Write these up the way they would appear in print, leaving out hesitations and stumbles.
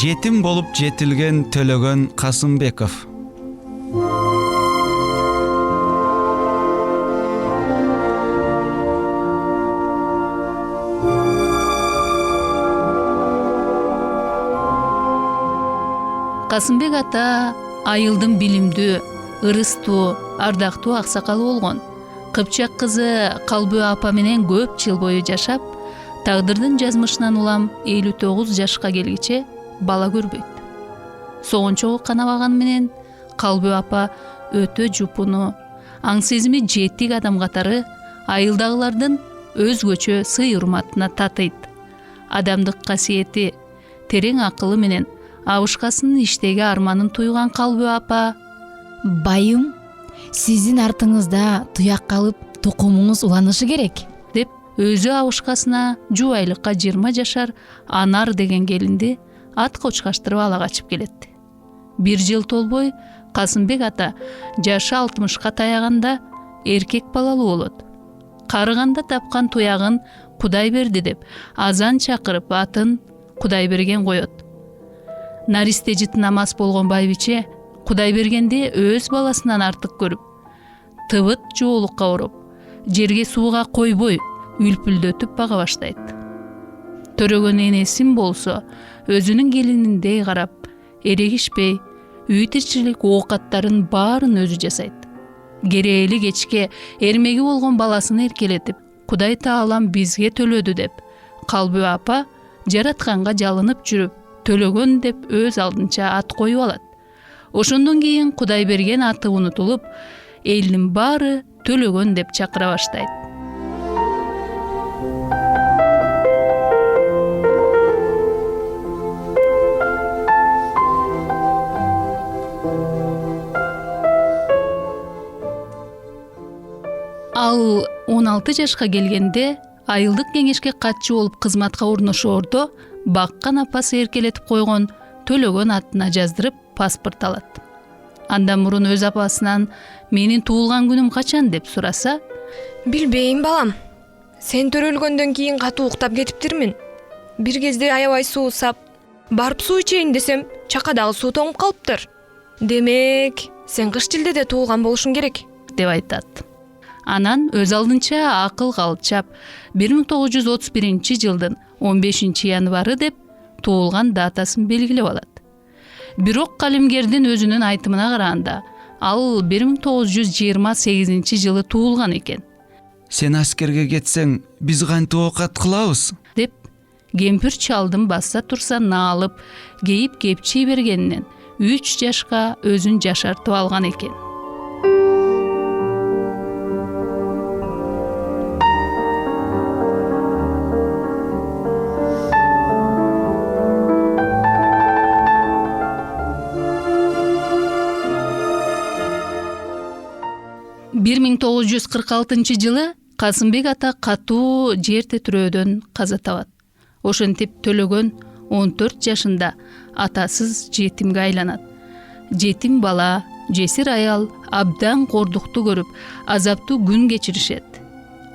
жетим болуп жетилген Төлөгөн Касымбеков. Касымбек ата айылдын билимдүү, ырыстуу, ардактуу аксакалы болгон. Кыпчак кызы Калбү апа менен көп жыл бою жашап, тагдырдын жазмышынан улам 59 жашка келгиче бала көрбөйт. Согончогу канабаган менен Калбү апа өтө жупуну, аң сезими жетик адам катары айылдагылардын өзгөчө сый урматына татыйт. Адамдык касиети, терең акылы менен абышкасынын иштеги арманын туйган Калбү апа: «Байым, сиздин артыңызда туяк калып, тукумуңуз уланышы керек», деп өзү абышкасына жубайлыкка 20 жашар Анар деген келинди ат кочкаштырып ала качып келет. 1 жыл толбой Касымбек ата жашы 60ка таяганда эркек балалуу болот. Карыганда тапкан туягын Кудай берди деп азан чакырып атын Кудайберген коет. Наристе жыт намаз болгон байбиче Кудайбергенди өз баласынан артык көрүп, тыбыт жоолукка уруп, жерге сууга койбой үлпүлдөтүп бага баштайт. Төрөгөн энесин болсо өзүнүн келининдей карап, эрегишпей, үй тирчилик оокаттарын баарын өзү жасайт. Керээли кечке эрмеги болгон баласын эркелетип, Кудай Таалам бизге төлөдү деп, Калбү апа жаратканга жалынып жүрүп, Төлөгөн деп өз алдынча ат коюп алат. Ошондон кийин Кудайберген аты унутулуп, элдин баары Төлөгөн деп чакыра баштайт. Ал 16 жашка келгенде айылдык кеңешке катчы болуп кызматка орношоордо баккан апасы эркелетип койгон Төлөгөн атына жаздырып паспорт алат. Андан мурун өз апасынан менин туулган күнүм качан деп сураса: «Билбейм балам. Сен төрөлгөндөн кийин катуу уктап кетиптирмин. Бир кезде аябай суусап, барып суу ичейин десем, чакадагы суу тоңуп калыптыр. Демек, сен кыш тилдеде туулган болушуң керек», деп айтат. Анан өз алдынча акыл калчап 1931 жылдын 15 январы деп туулган датасын белгилеп алат. Бирок калемгердин өзүнүн айтымына караганда, ал 1928 жылы туулган экен. Сен аскерге кетсең, биз кантип оокат кылабыз? Деп кемпир чалдын баса турса наалып, кейип кепчий бергенинен 3 жашка өзүн жашартып алган экен. Бир 1946 жылы Касымбек ата катуу жер тетирөөдөн каза табат. Ошентип Төлөгөн 14 жашында атасыз жетимге айланат. Жетим бала, жесир аял абдан кордукту көрүп, азаптуу күн кечиришет.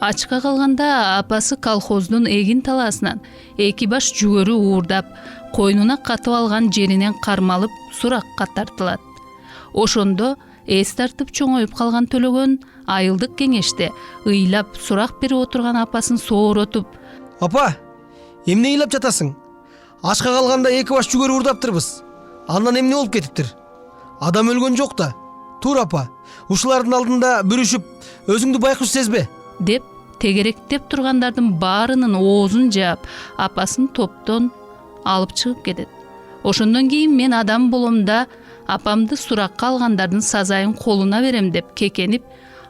Ачка калганда апасы колхоздун эгин талаасынан 2 баш жүгөрү уурдап, койнуна катып алган жеринен кармалып суракка тартылат. Ошондо эс тартып чоңоюп калган Төлөгөн айылдык кеңеште ыйлап сурак берип отурган апасын сооротуп: «Апа, эмне ыйлап жатасың? Ачка калганда 2 баш жүгөрү урдаптырбыз. Андан эмне болуп кетиптир? Адам өлгөн жок да. Тур апа, ушулардын алдында бүрүшүп, өзүңдү байкуш сезбе», деп тегеректеп тургандардын баарынын оозун жаап, апасын топтон алып чыгып кетет. Ошондон кийин мен адам болом да апамды суракка алгандардын сазайын колуна берем деп кекенип,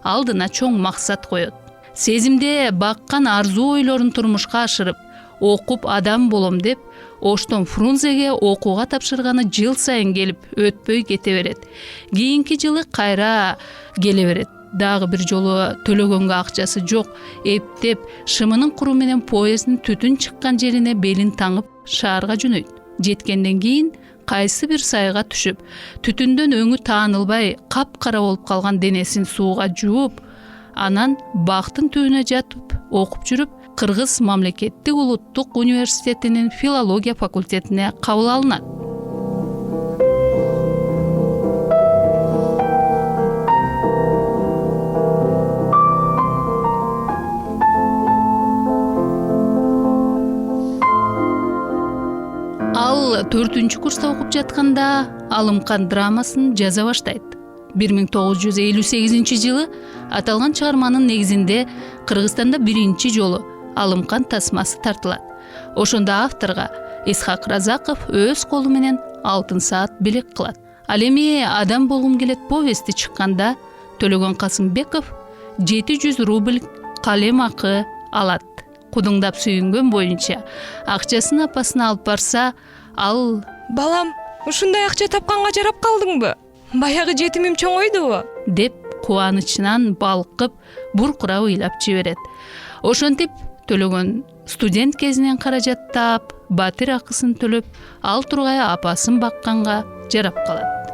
алдына чоң максат коет. Сезимде баккан арзуу ойлорун турмушка ашырып, окуп адам болом деп, Оштон Фрунзеге окууга тапшырганы жыл сайын келип, өтпөй кете берет. Кийинки жылы кайра келе берет. Дагы бир жолу Төлөгөнгө акчасы жок, эптеп, шымынын куру менен поезддин түтүн чыккан жерине белин таңып шаарга жөнөйт. Жеткенден кийин кайсы бир сайга түшүп, түтүндөн өңү таанылбай капкара болуп калган денесин сууга жууп, анан бактын түбүнө жатып окуп жүрүп, Кыргыз мамлекеттик улуттук университетинин филология факультетине кабыл алынат. 4 курста окуп жатканда Алымкан драмасын жаза баштайт. 1958 жылы аталган чыгарманын негизинде Кыргызстанда биринчи жолу Алымкан тасмасы тартылат. Ошондо авторго Исхак Разаков өз колу менен алтын саат белек кылат. Ал эми Адам болгум келет повести чыкканда Төлөгөн Касымбеков 700 рубль калем акы алат. Кудуңдап сүйүнгөн боюнча акчасын апасына алып барса, ал Балам, ушундай акча тапканга жарап калдыңбы? Баягы жетимим чоңойдубу? деп кубанычынан балкып, буркурап ыйлап жиберет. Ошентип Төлөгөн студент кезинен каражат таап, батир акысын төлөп, ал тургай апасын бакканга жарап калат.